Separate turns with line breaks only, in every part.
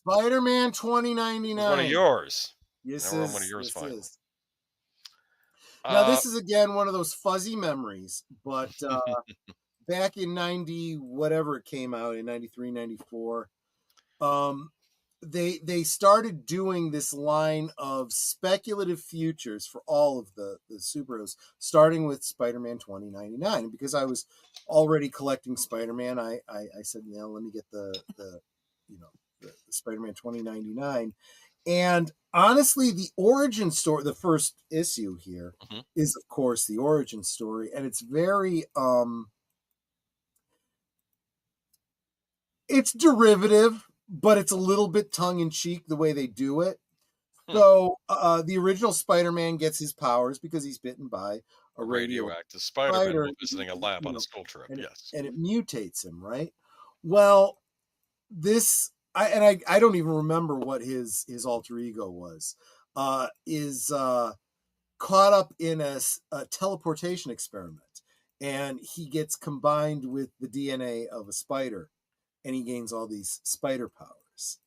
Spider-Man
It's one of
2099.
yours.
This
Now we're on one of
is
yours
this
finally.
is. Now
Uh,
this is again one of those fuzzy memories, but back in 90 whatever it came out in 93, 94, um they started doing this line of speculative futures for all of the superheroes, starting with Spider-Man 2099. And because I was already collecting Spider-Man, I said, let me get the Spider-Man 2099. And honestly, the origin story, the first issue here,
mhm.
is of course the origin story, and it's very it's derivative, but it's a little bit tongue-in-cheek the way they do it.
Hmm.
So the original Spider-Man gets his powers because he's bitten by a
A
radio
radioactive Spider-Man
spider,
while visiting a lab on a school trip.
and
Yes.
it mutates him, right? Well, this I don't even remember what his alter ego was. Is caught up in a teleportation experiment, and he gets combined with the DNA of a spider, and he gains all these spider powers.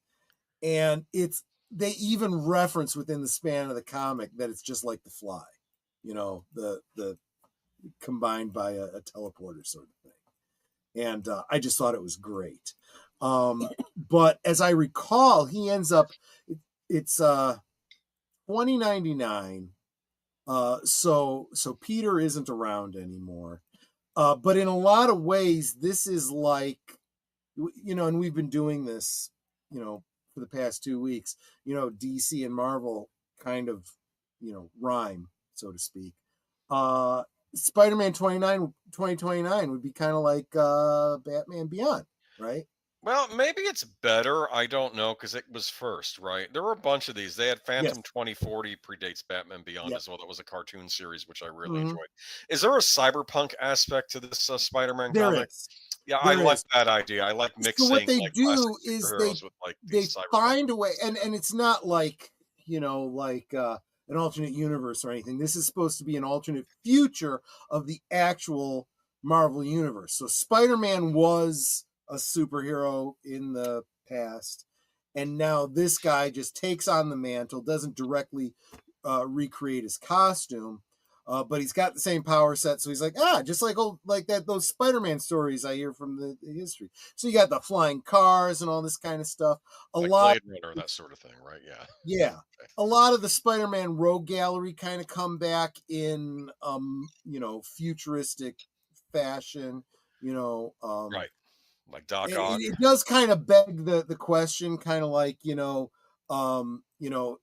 And they even reference within the span of the comic that it's just like the Fly, the combined by a teleporter sort of thing. And I just thought it was great. But as I recall, he ends up it's 2099. So Peter isn't around anymore. But in a lot of ways, this is like, and we've been doing this, for the past 2 weeks, DC and Marvel kind of, rhyme, so to speak. Spider-Man 2029 would be kind of like Batman Beyond, right?
Well, maybe it's better. I don't know because it was first, right? There were a bunch of these. They had
Yes.
Phantom 2040 predates Batman Beyond
Yep.
as well. That was a cartoon series which I really
Mm-hmm.
enjoyed. Is there a cyberpunk aspect to this Spider-Man
There
comic?
is.
Yeah, I
There
like
is.
that idea. I like
So what
mixing
they
like classic
do is
superheroes with like these
they
cyberpunk
find a way, and
stuff.
it's not like, like an alternate universe or anything. This is supposed to be an alternate future of the actual Marvel universe. So Spider-Man was a superhero in the past, and now this guy just takes on the mantle, doesn't directly recreate his costume, but he's got the same power set. So he's like, just like those Spider-Man stories I hear from the history. So you got the flying cars and all this kind of stuff. A
Like
lot,
Blade Runner, that sort of thing, right? Yeah.
yeah.
Okay.
A lot of the Spider-Man rogue gallery kind of come back in, futuristic fashion.
Right. Like Doc
it,
Ock.
it does kind of beg the question, kind of like, um, you know,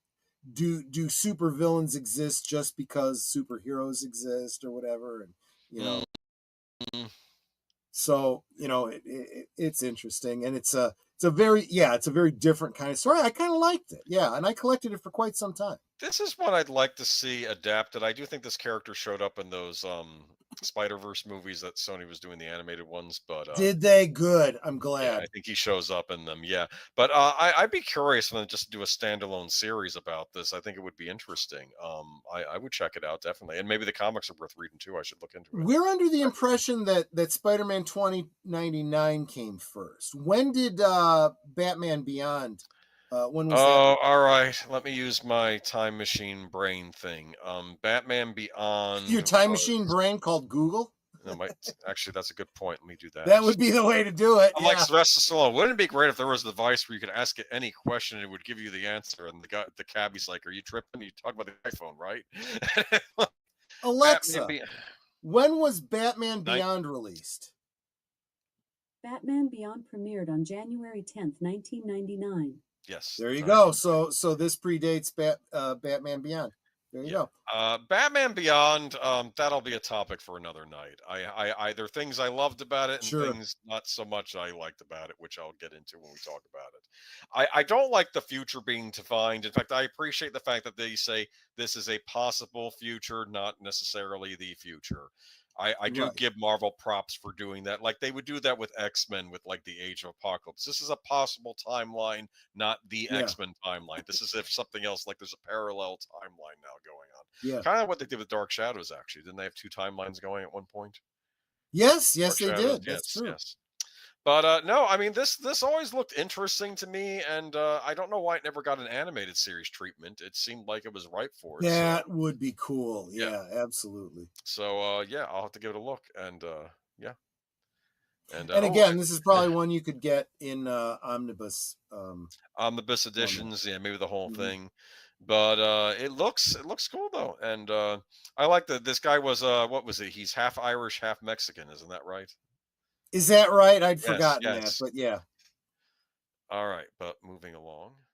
do super villains exist just because superheroes exist or whatever, and you know
Mm,
so it's interesting, and it's a very different kind of story. I kind of liked it, yeah, and I collected it for quite some time.
this is what I'd like to see adapted. I do think this character showed up in those Spider-Verse movies that Sony was doing, the animated ones, but
Did they? Good, I'm
yeah, I
glad.
think he shows up in them. Yeah, but I'd be curious when just do a standalone series about this. I think it would be interesting. I would check it out definitely, and maybe the comics are worth reading too. I should look into it.
We're under the impression that Spider-Man 2099 came first. When did Batman Beyond, when was that?
Oh, all right. Let me use my time machine brain thing. Batman Beyond
Your time
was
machine brain called Google?
no, my actually that's a good point. Let me do that
That would
instead.
be the way to do it,
I'm like
yeah.
Sylvester Stallone. Wouldn't it be great if there was a device where you could ask it any question and it would give you the answer? And the cabbie's like, "Are you tripping? You talk about the iPhone, right?" Batman
Alexa,
be
when was Batman
night.
Beyond released?
Batman Beyond premiered on January 10th, 1999.
Yes,
There you
very
go.
good.
So this predates Batman Beyond. There you
Yeah.
go.
Batman Beyond, that'll be a topic for another night. There are things I loved about it and
Sure.
things not so much I liked about it, which I'll get into when we talk about it. I don't like the future being defined. In fact, I appreciate the fact that they say this is a possible future, not necessarily the future. I do
Right.
give Marvel props for doing that. Like they would do that with X-Men with like the Age of Apocalypse. This is a possible timeline, not the
Yeah.
X-Men timeline. This is if something else, like there's a parallel timeline now going on.
Yeah.
Kind of what they did with Dark Shadows, actually. Didn't they have two timelines going at one point?
Yes,
Dark
they
Shadows,
did. That's
yes,
true.
yes. But no, I mean this always looked interesting to me, and I don't know why it never got an animated series treatment. It seemed like it was ripe for it. So
That would be cool.
yeah,
Yeah, absolutely.
so yeah, I'll have to give it a look, and yeah, and
And
oh,
again, this is probably one you could get in omnibus.
omnibus
format.
editions, yeah, maybe the whole
Mhm.
thing. But it looks cool though, and I like that this guy was what was it? He's half Irish, half Mexican, isn't that right?
Is that right? I'd
Yes,
forgotten that,
yes.
but yeah.
All right, but moving along.